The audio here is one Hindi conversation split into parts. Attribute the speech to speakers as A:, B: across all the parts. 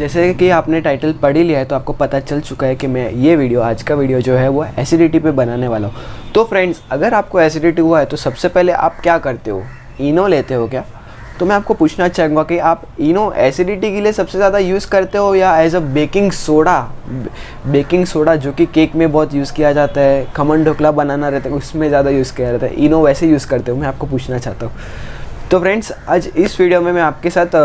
A: जैसे कि आपने टाइटल पढ़ ही लिया है तो आपको पता चल चुका है कि मैं ये वीडियो, आज का वीडियो जो है वो एसिडिटी पे बनाने वाला हूँ। तो फ्रेंड्स, अगर आपको एसिडिटी हुआ है तो सबसे पहले आप क्या करते हो? इनो लेते हो क्या? तो मैं आपको पूछना चाहूँगा कि आप इनो एसिडिटी के लिए सबसे ज़्यादा यूज़ करते हो या एज अ बेकिंग सोडा जो कि केक में बहुत यूज़ किया जाता है, खमन ढोकला बनाना रहता है उसमें ज़्यादा यूज़ किया जाता है, इनो वैसे यूज़ करते हो? मैं आपको पूछना चाहता हूँ। तो फ्रेंड्स, आज इस वीडियो में मैं आपके साथ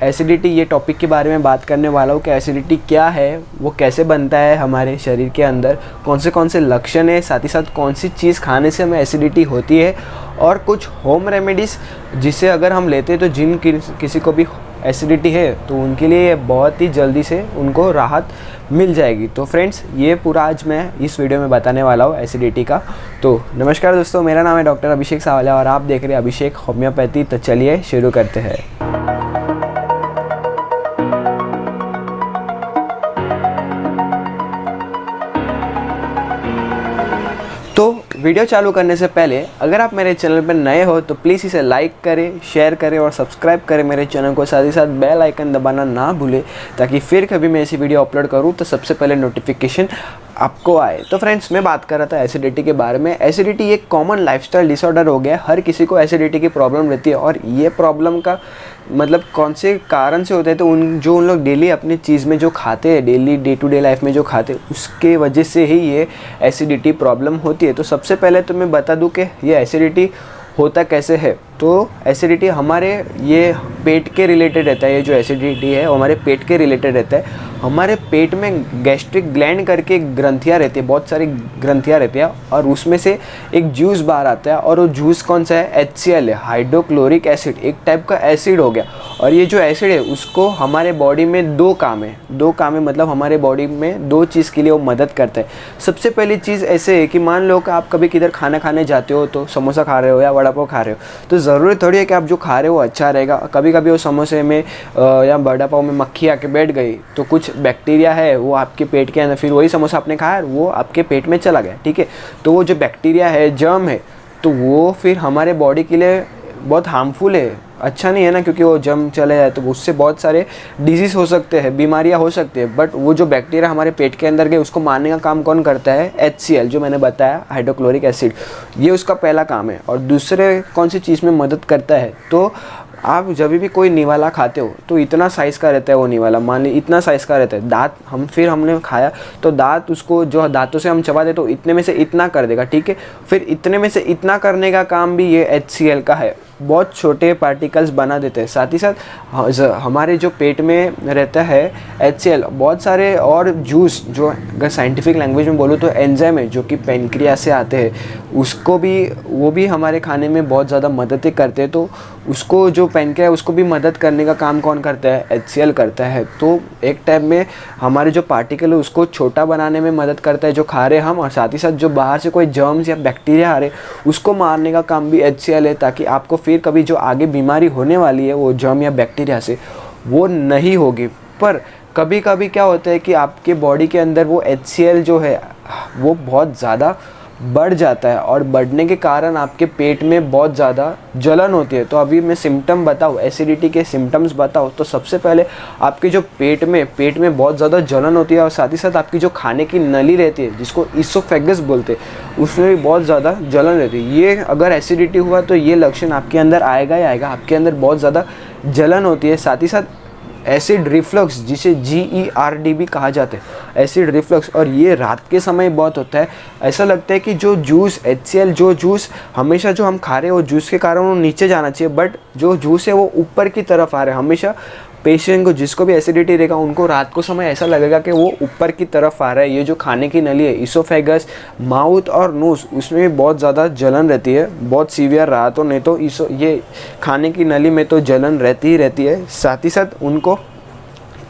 A: एसिडिटी ये टॉपिक के बारे में बात करने वाला हूँ कि एसिडिटी क्या है, वो कैसे बनता है हमारे शरीर के अंदर, कौन से लक्षण है, साथ ही साथ कौन सी चीज़ खाने से हमें एसिडिटी होती है, और कुछ होम रेमेडीज़ जिसे अगर हम लेते हैं तो किसी को भी एसिडिटी है तो उनके लिए बहुत ही जल्दी से उनको राहत मिल जाएगी। तो फ्रेंड्स, ये पूरा आज मैं इस वीडियो में बताने वाला हूँ एसिडिटी का। तो नमस्कार दोस्तों, मेरा नाम है डॉक्टर अभिषेक सावलिया और आप देख रहे हैं अभिषेक होम्योपैथी। तो चलिए शुरू करते हैं। तो वीडियो चालू करने से पहले अगर आप मेरे चैनल पर नए हो तो प्लीज़ इसे लाइक करें, शेयर करें और सब्सक्राइब करें मेरे चैनल को। साथ ही साथ बेल आइकन दबाना ना भूलें ताकि फिर कभी मैं ऐसी वीडियो अपलोड करूं तो सबसे पहले नोटिफिकेशन आपको आए। तो फ्रेंड्स, मैं बात कर रहा था एसिडिटी के बारे में। एसिडिटी एक कॉमन लाइफस्टाइल डिसऑर्डर हो गया है। हर किसी को एसिडिटी की प्रॉब्लम रहती है और ये प्रॉब्लम का मतलब कौन से कारण से होता है तो उन लोग डेली अपनी चीज़ में जो खाते हैं, daily day to day life में जो खाते हैं, उसके वजह से ही ये एसिडिटी प्रॉब्लम होती है। तो सबसे पहले तो मैं बता दूं कि ये एसिडिटी होता कैसे है। तो एसिडिटी हमारे ये पेट के रिलेटेड रहता है। ये जो एसिडिटी है वो हमारे पेट के रिलेटेड रहता है। हमारे पेट में गैस्ट्रिक ग्लैंड करके ग्रंथियाँ रहती है, बहुत सारी ग्रंथियाँ रहती है और उसमें से एक जूस बाहर आता है और वो जूस कौन सा है? HCl है, हाइड्रोक्लोरिक एसिड, एक टाइप का एसिड हो गया। और ये जो एसिड है उसको हमारे बॉडी में दो काम है मतलब हमारे बॉडी में दो चीज़ के लिए वो मदद करता है। सबसे पहली चीज़ ऐसे है कि मान लो कि आप कभी किधर खाना खाने जाते हो तो समोसा खा रहे हो या वड़ा पाव खा रहे हो, तो ज़रूरी थोड़ी है कि आप जो खा रहे हो वो अच्छा रहेगा। कभी कभी वो समोसे में या वड़ा पाव में मक्खी आके बैठ गई तो कुछ बैक्टीरिया है वो आपके पेट के अंदर, फिर वही समोसा आपने खाया वो आपके पेट में चला गया, ठीक है। तो वो जो बैक्टीरिया है, जर्म है, तो वो फिर हमारे बॉडी के लिए बहुत हार्मफुल है, अच्छा नहीं है ना, क्योंकि वो जम चले जाए तो उससे बहुत सारे डिजीज़ हो सकते हैं, बीमारियां हो सकती है। बट वो जो बैक्टीरिया हमारे पेट के अंदर गए उसको मारने का काम कौन करता है? HCl, जो मैंने बताया, हाइड्रोक्लोरिक एसिड, ये उसका पहला काम है। और दूसरे कौन सी चीज़ में मदद करता है? तो आप जब भी कोई निवाला खाते हो तो इतना साइज़ का रहता है वो निवाला, मान ली इतना साइज़ का रहता है। दांत हमने खाया तो दांत उसको जो दांतों से हम चबाते तो इतने में से इतना कर देगा, ठीक है। फिर इतने में से इतना करने का काम भी ये HCl का है, बहुत छोटे पार्टिकल्स बना देते हैं। साथ ही साथ हमारे जो पेट में रहता है HCl, बहुत सारे और जूस, जो अगर साइंटिफिक लैंग्वेज में बोलूँ तो एंजाइम है जो कि पेनक्रियास से आते हैं, वो भी हमारे खाने में बहुत ज़्यादा मदद करते हैं। तो उसको जो पेनक्रिया उसको भी मदद करने का काम कौन करता है? HCl करता है। तो एक टाइप में हमारे जो पार्टिकल है उसको छोटा बनाने में मदद करता है जो खा रहे हम, और साथ ही साथ जो बाहर से कोई जर्म्स या बैक्टीरिया आ रहे उसको मारने का काम भी HCl है, ताकि आपको फिर कभी जो आगे बीमारी होने वाली है वो जर्म या बैक्टीरिया से वो नहीं होगी। पर कभी कभी क्या होता है कि आपके बॉडी के अंदर वो HCl जो है वो बहुत ज़्यादा बढ़ जाता है और बढ़ने के कारण आपके पेट में बहुत ज़्यादा जलन होती है। तो अभी मैं सिम्टम बताऊँ, एसिडिटी के सिम्टम्स बताऊँ, तो सबसे पहले आपके जो पेट में बहुत ज़्यादा जलन होती है और साथ ही साथ आपकी जो खाने की नली रहती है जिसको ईसोफेगस बोलते हैं, उसमें भी बहुत ज़्यादा जलन रहती है। ये अगर एसिडिटी हुआ तो ये लक्षण आपके अंदर आएगा ही आएगा, आपके अंदर बहुत ज़्यादा जलन होती है। साथ ही साथ एसिड रिफ्लक्स, जिसे GERD भी कहा जाता है, एसिड रिफ्लक्स, और ये रात के समय बहुत होता है। ऐसा लगता है कि जो जूस HCl, जो जूस हमेशा जो हम खा रहे हैं वो जूस के कारण वो नीचे जाना चाहिए, बट जो जूस है वो ऊपर की तरफ आ रहा है। हमेशा पेशेंट को, जिसको भी एसिडिटी रहेगा, उनको रात को समय ऐसा लगेगा कि वो ऊपर की तरफ आ रहा है। ये जो खाने की नली है, ईसोफेगस, माउथ और नोज़, उसमें भी बहुत ज़्यादा जलन रहती है, बहुत सीवियर रहा तो, नहीं तो ये खाने की नली में तो जलन रहती ही रहती है। साथ ही साथ उनको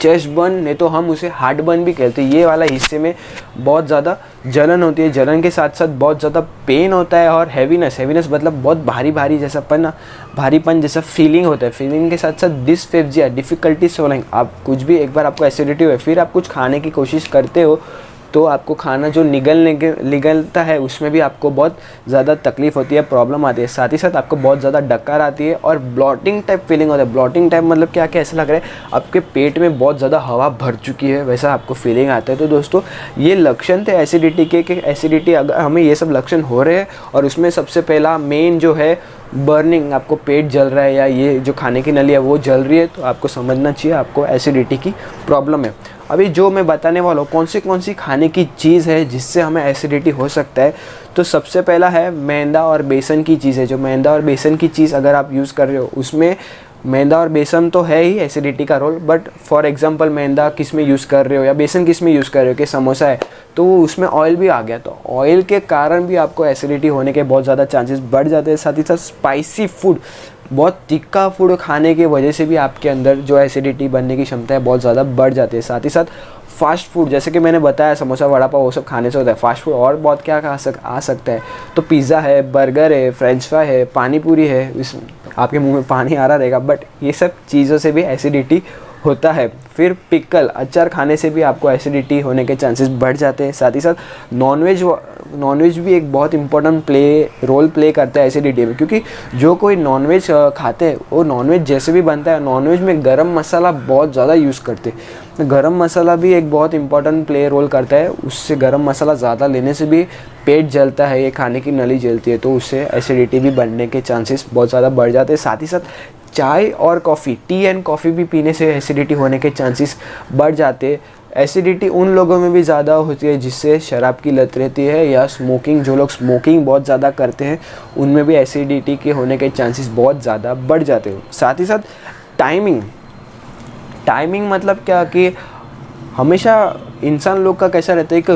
A: चेस्ट बर्न, नहीं तो हम उसे हार्ट बर्न भी कहते हैं, ये वाला हिस्से में बहुत ज़्यादा जलन होती है। जलन के साथ साथ बहुत ज़्यादा पेन होता है और हैवीनेस मतलब बहुत भारी जैसा भारीपन जैसा फीलिंग होता है। फीलिंग के साथ साथ डिस्फेप्सिया, डिफ़िकल्टी स्वोलिंग। आप कुछ भी, एक बार आपको एसिडिटी हुई, फिर आप कुछ खाने की कोशिश करते हो तो आपको खाना जो निगलता है उसमें भी आपको बहुत ज़्यादा तकलीफ़ होती है, प्रॉब्लम आती है। साथ ही साथ आपको बहुत ज़्यादा डकार आती है और ब्लॉटिंग टाइप फीलिंग होता है। ब्लॉटिंग टाइप मतलब क्या, ऐसा लग रहा है आपके पेट में बहुत ज़्यादा हवा भर चुकी है, वैसा आपको फीलिंग आता है। तो दोस्तों ये लक्षण थे एसिडिटी के, कि एसिडिटी अगर हमें ये सब लक्षण हो रहे हैं और उसमें सबसे पहला मेन जो है बर्निंग, आपको पेट जल रहा है या ये जो खाने की नली है वो जल रही है, तो आपको समझना चाहिए आपको एसिडिटी की प्रॉब्लम है। अभी जो मैं बताने वाला हूँ कौन सी खाने की चीज़ है जिससे हमें एसिडिटी हो सकता है, तो सबसे पहला है मैदा और बेसन की चीज़ है। जो मैदा और बेसन की चीज़ अगर आप यूज़ कर रहे हो, उसमें मैदा और बेसन तो है ही एसिडिटी का रोल, बट फॉर एग्जांपल मैदा किस में यूज़ कर रहे हो या बेसन किस में यूज़ कर रहे हो, कि समोसा है तो उसमें ऑयल भी आ गया, तो ऑयल के कारण भी आपको एसिडिटी होने के बहुत ज़्यादा चांसेस बढ़ जाते हैं। साथ ही साथ स्पाइसी फूड, बहुत तीखा फूड खाने की वजह से भी आपके अंदर जो एसिडिटी बनने की क्षमता है बहुत ज़्यादा बढ़ जाती है। साथ ही साथ फास्ट फूड, जैसे कि मैंने बताया समोसा वड़ा पाव वो सब खाने से होता है। फास्ट फूड और बहुत क्या आ सकता है, तो पिज़्ज़ा है, बर्गर है, फ्रेंच फ्राई है, पानी पूरी है, इस आपके मुंह में पानी आ रहा रहेगा, बट ये सब चीज़ों से भी एसिडिटी होता है। फिर पिकल, अचार खाने से भी आपको एसिडिटी होने के चांसेस बढ़ जाते हैं। साथ ही साथ नॉनवेज भी एक बहुत इंपॉर्टेंट रोल प्ले करता है एसिडिटी में, क्योंकि जो कोई नॉनवेज खाते हैं वो नॉनवेज जैसे भी बनता है, नॉनवेज में गरम मसाला बहुत ज़्यादा यूज़ करते हैं। गरम मसाला भी एक बहुत इंपॉर्टेंट रोल करता है, उससे गरम मसाला ज़्यादा लेने से भी पेट जलता है, ये खाने की नली जलती है, तो उससे एसिडिटी भी बढ़ने के चांसेस बहुत ज़्यादा बढ़ जाते हैं। साथ ही साथ चाय और कॉफ़ी, टी एंड कॉफ़ी भी पीने से एसिडिटी होने के चांसेस बढ़ जाते हैं। एसिडिटी उन लोगों में भी ज़्यादा होती है जिससे शराब की लत रहती है या स्मोकिंग, जो लोग स्मोकिंग बहुत ज़्यादा करते हैं उनमें भी एसिडिटी के होने के चांसेस बहुत ज़्यादा बढ़ जाते हैं। साथ ही साथ टाइमिंग मतलब क्या, कि हमेशा इंसान लोग का कैसा रहता है कि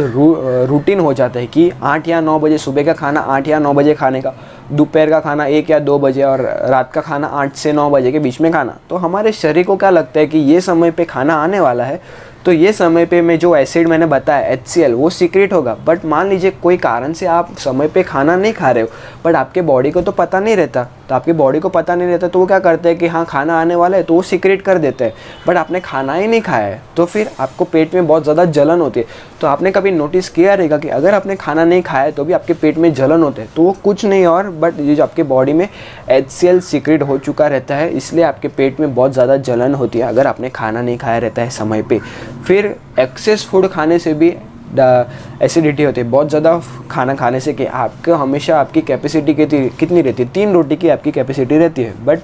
A: रूटीन हो जाता है कि 8 या 9 बजे सुबह का खाना 8 या 9 बजे खाने का, दोपहर का खाना 1 या 2 बजे और रात का खाना 8 से 9 बजे के बीच में खाना। तो हमारे शरीर को क्या लगता है कि ये समय पे खाना आने वाला है, तो ये समय पे मैं जो एसिड मैंने बताया HCl वो सीक्रेट होगा। बट मान लीजिए कोई कारण से आप समय पे खाना नहीं खा रहे हो, बट आपके बॉडी को तो पता नहीं रहता, तो आपकी बॉडी को पता नहीं रहता तो वो क्या करते हैं कि हाँ खाना आने वाला है, तो वो सीक्रेट कर देते हैं, बट आपने खाना ही नहीं खाया है, तो फिर आपको पेट में बहुत ज़्यादा जलन होती है। तो आपने कभी नोटिस किया रहेगा कि अगर आपने खाना नहीं खाया है तो भी आपके पेट में जलन होते हैं, तो वो कुछ नहीं और बट ये जो आपके बॉडी में HCl सीक्रेट हो चुका रहता है, इसलिए आपके पेट में बहुत ज़्यादा जलन होती है अगर आपने खाना नहीं खाया रहता है समय पे। फिर एक्सेस फूड खाने से भी एसिडिटी होती है। बहुत ज़्यादा खाना खाने से कि आपको हमेशा आपकी कैपेसिटी कितनी रहती है, 3 रोटी की आपकी कैपेसिटी रहती है, बट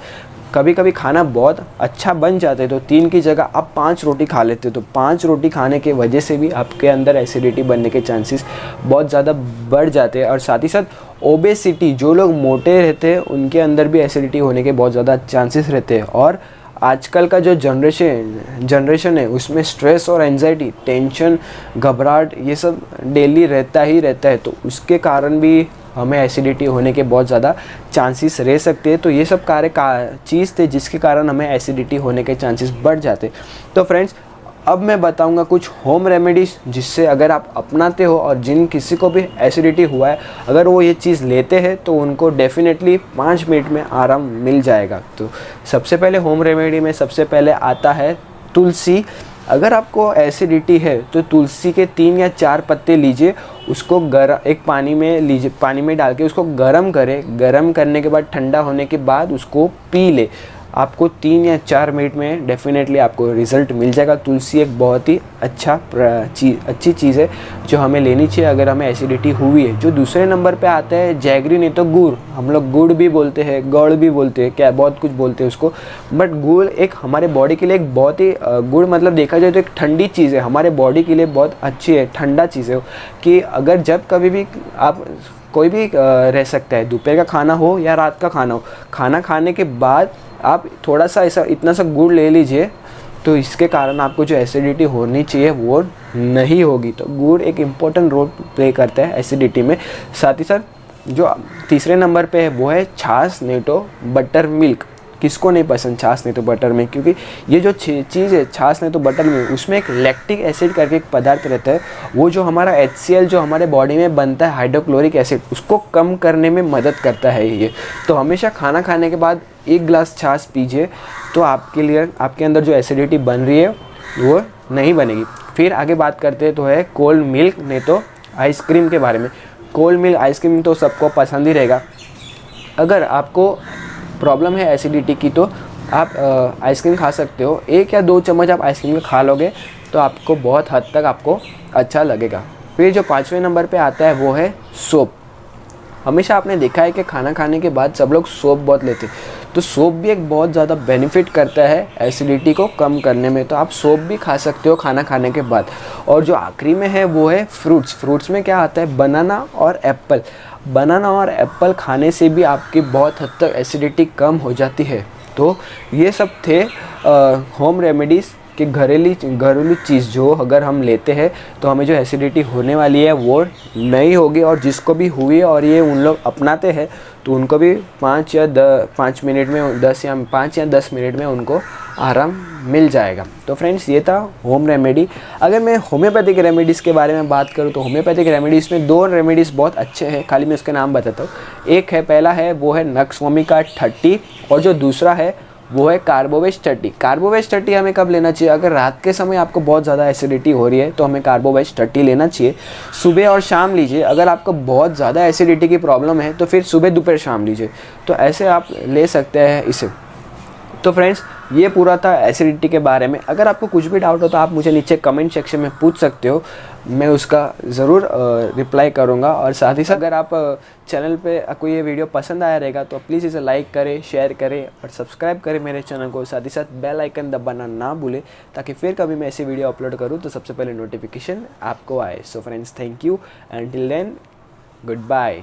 A: कभी कभी खाना बहुत अच्छा बन जाता है तो 3 की जगह आप 5 रोटी खा लेते हो, तो 5 रोटी खाने के वजह से भी आपके अंदर एसिडिटी बनने के चांसेस बहुत ज़्यादा बढ़ जाते हैं। और साथ ही साथ ओबेसिटी, जो लोग मोटे रहते हैं उनके अंदर भी एसिडिटी होने के बहुत ज़्यादा चांसेस रहते हैं। और आजकल का जो जनरेशन है उसमें स्ट्रेस और एंजाइटी, टेंशन, घबराहट ये सब डेली रहता ही रहता है, तो उसके कारण भी हमें एसिडिटी होने के बहुत ज़्यादा चांसेस रह सकते हैं। तो ये सब चीज़ थे जिसके कारण हमें एसिडिटी होने के चांसेस बढ़ जाते। तो फ्रेंड्स अब मैं बताऊंगा कुछ होम रेमेडीज़ जिससे अगर आप अपनाते हो और जिन किसी को भी एसिडिटी हुआ है अगर वो ये चीज़ लेते हैं तो उनको डेफिनेटली 5 मिनट में आराम मिल जाएगा। तो सबसे पहले होम रेमेडी में सबसे पहले आता है तुलसी। अगर आपको एसिडिटी है तो तुलसी के 3 या 4 पत्ते लीजिए, उसको एक पानी में लीजिए, पानी में डाल के उसको गर्म करें। गर्म करने के बाद ठंडा होने के बाद उसको पी ले। आपको 3 या 4 मिनट में डेफिनेटली आपको रिज़ल्ट मिल जाएगा। तुलसी एक बहुत ही अच्छी चीज़ है जो हमें लेनी चाहिए अगर हमें एसिडिटी हुई है। जो दूसरे नंबर पे आता है जैगरी, नहीं तो गुड़, हम लोग गुड़ भी बोलते हैं, गौड़ भी बोलते हैं, क्या बहुत कुछ बोलते हैं उसको, बट गुड़ एक हमारे बॉडी के लिए एक बहुत ही गुड़ मतलब देखा जाए तो एक ठंडी चीज़ है, हमारे बॉडी के लिए बहुत अच्छी है, ठंडा चीज़ है कि अगर जब कभी भी आप कोई भी रह सकता है, दोपहर का खाना हो या रात का खाना हो, खाना खाने के बाद आप थोड़ा सा इतना सा गुड़ ले लीजिए, तो इसके कारण आपको जो एसिडिटी होनी चाहिए वो नहीं होगी। तो गुड़ एक इम्पोर्टेंट रोल प्ले करता है एसिडिटी में। साथ ही साथ जो तीसरे नंबर पे है वो है छाछ, नहीं तो बटर मिल्क। किसको नहीं पसंद छाछ नहीं तो बटर मिल्क, क्योंकि ये जो चीज़ है छाछ नहीं तो बटर मिल्क, उसमें एक लैक्टिक एसिड करके एक पदार्थ रहता है, वो जो हमारा HCl जो हमारे बॉडी में बनता है, हाइड्रोक्लोरिक एसिड, उसको कम करने में मदद करता है ये। तो हमेशा खाना खाने के बाद 1 गिलास छाछ पीजिए, तो आपके अंदर जो एसिडिटी बन रही है वो नहीं बनेगी। फिर आगे बात करते हैं तो है कोल्ड मिल्क, नहीं तो आइसक्रीम के बारे में। कोल्ड मिल्क आइसक्रीम तो सबको पसंद ही रहेगा। अगर आपको प्रॉब्लम है एसिडिटी की तो आप आइसक्रीम खा सकते हो। 1 या 2 चम्मच आप आइसक्रीम खा लोगे तो आपको बहुत हद तक आपको अच्छा लगेगा। फिर जो 5वें नंबर पे आता है वो है सोप। हमेशा आपने देखा है कि खाना खाने के बाद सब लोग सोप बहुत लेते हैं, तो सोप भी एक बहुत ज़्यादा बेनिफिट करता है एसिडिटी को कम करने में। तो आप सोप भी खा सकते हो खाना खाने के बाद। और जो आखिरी में है वो है फ्रूट्स। फ्रूट्स में क्या आता है, बनाना और एप्पल। बनाना और एप्पल खाने से भी आपकी बहुत हद तक एसिडिटी कम हो जाती है। तो ये सब थे होम रेमेडीज़ कि घरेलू चीज़ जो अगर हम लेते हैं तो हमें जो एसिडिटी होने वाली है वो नहीं होगी। और जिसको भी हुई है और ये उन लोग अपनाते हैं तो उनको भी 5 या 10 मिनट में उनको आराम मिल जाएगा। तो फ्रेंड्स ये था होम रेमेडी। अगर मैं होम्योपैथिक रेमेडीज़ के बारे में बात करूँ तो होम्योपैथिक रेमेडीज़ में 2 रेमेडीज़ बहुत अच्छे हैं, खाली मैं उसके नाम बताता हूँ। एक है, पहला है वो है नक्स वोमिका 30, और जो दूसरा है वो है कार्बोवेज 30। कार्बोवेज 30 हमें कब लेना चाहिए, अगर रात के समय आपको बहुत ज़्यादा एसिडिटी हो रही है तो हमें कार्बोवेज 30 लेना चाहिए। सुबह और शाम लीजिए। अगर आपको बहुत ज़्यादा एसिडिटी की प्रॉब्लम है तो फिर सुबह दोपहर शाम लीजिए। तो ऐसे आप ले सकते हैं इसे। तो फ्रेंड्स ये पूरा था एसिडिटी के बारे में। अगर आपको कुछ भी डाउट हो तो आप मुझे नीचे कमेंट सेक्शन में पूछ सकते हो, मैं उसका ज़रूर रिप्लाई करूँगा। और साथ ही साथ अगर आप चैनल पे कोई ये वीडियो पसंद आया रहेगा तो प्लीज़ इसे लाइक करें, शेयर करें और सब्सक्राइब करें मेरे चैनल को। साथ ही साथ बेल आइकन दबाना ना भूलें ताकि फिर कभी मैं ऐसी वीडियो अपलोड करूँ तो सबसे पहले नोटिफिकेशन आपको आए। So friends thank you, and till then good bye.